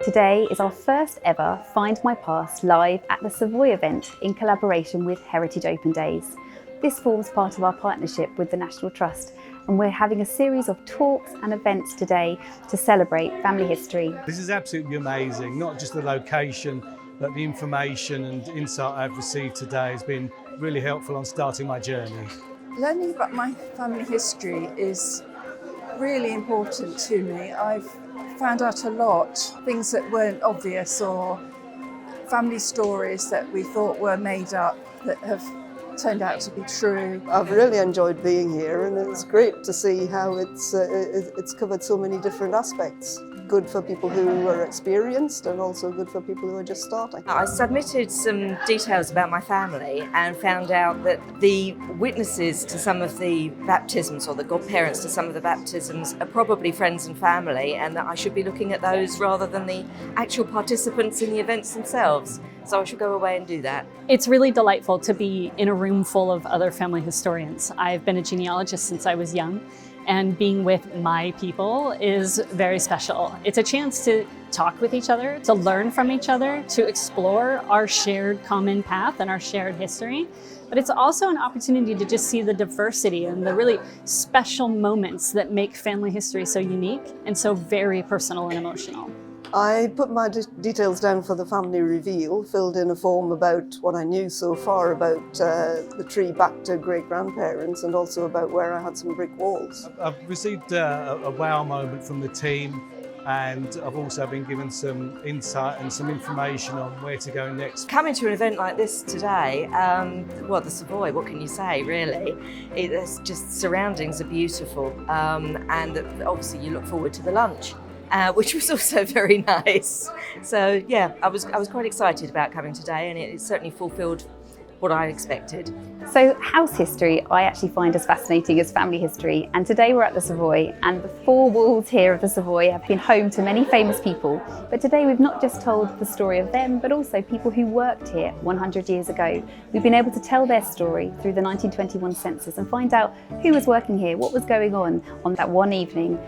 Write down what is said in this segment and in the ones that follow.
Today is our first ever Find My Past live at the Savoy event in collaboration with Heritage Open Days. This forms part of our partnership with the National Trust, and we're having a series of talks and events today to celebrate family history. This is absolutely amazing, not just the location, but the information and insight I've received today has been really helpful on starting my journey. Learning about my family history is really important to me. I've found out a lot, things that weren't obvious or family stories that we thought were made up that have turned out to be true. I've really enjoyed being here, and it's great to see how it's covered so many different aspects. Good for people who are experienced and also good for people who are just starting. I submitted some details about my family and found out that the witnesses to some of the baptisms, or the godparents to some of the baptisms, are probably friends and family, and that I should be looking at those rather than the actual participants in the events themselves. So I should go away and do that. It's really delightful to be in a room full of other family historians. I've been a genealogist since I was young, and being with my people is very special. It's a chance to talk with each other, to learn from each other, to explore our shared common path and our shared history. But it's also an opportunity to just see the diversity and the really special moments that make family history so unique and so very personal and emotional. I put my details down for the family reveal, filled in a form about what I knew so far about the tree back to great-grandparents, and also about where I had some brick walls. I've received a wow moment from the team, and I've also been given some insight and some information on where to go next. Coming to an event like this today, well, the Savoy, what can you say, really? It's just, surroundings are beautiful, and obviously you look forward to the lunch. Which was also very nice. So yeah, I was quite excited about coming today, and it certainly fulfilled what I expected. So house history I actually find as fascinating as family history, and today we're at the Savoy, and the four walls here of the Savoy have been home to many famous people. But today we've not just told the story of them, but also people who worked here 100 years ago. We've been able to tell their story through the 1921 census and find out who was working here, what was going on that one evening.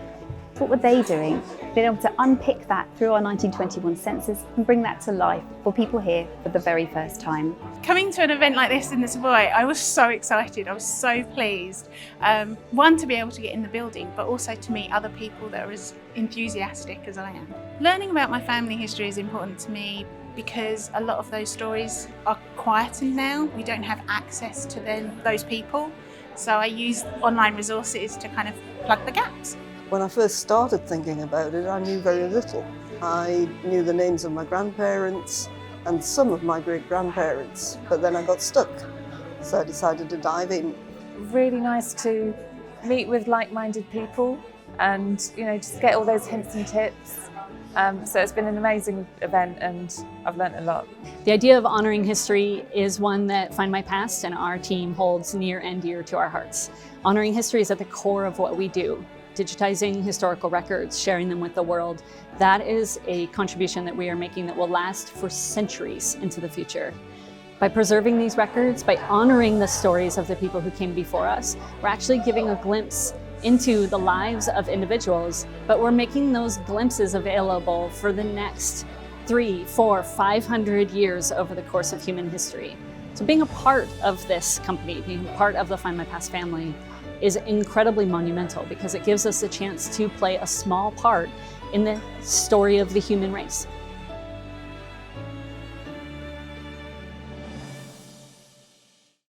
What were they doing? Being able to unpick that through our 1921 census and bring that to life for people here for the very first time. Coming to an event like this in the Savoy, I was so excited, I was so pleased. One, to be able to get in the building, but also to meet other people that are as enthusiastic as I am. Learning about my family history is important to me because a lot of those stories are quietened now. We don't have access to those people. So I use online resources to kind of plug the gaps. When I first started thinking about it, I knew very little. I knew the names of my grandparents and some of my great-grandparents, but then I got stuck, so I decided to dive in. Really nice to meet with like-minded people and, just get all those hints and tips. So it's been an amazing event, and I've learnt a lot. The idea of honoring history is one that Find My Past and our team holds near and dear to our hearts. Honoring history is at the core of what we do. Digitizing historical records, sharing them with the world, that is a contribution that we are making that will last for centuries into the future. By preserving these records, by honoring the stories of the people who came before us, we're actually giving a glimpse into the lives of individuals, but we're making those glimpses available for the next 300, 400, 500 years over the course of human history. So being a part of this company, being a part of the Find My Past family, is incredibly monumental because it gives us a chance to play a small part in the story of the human race.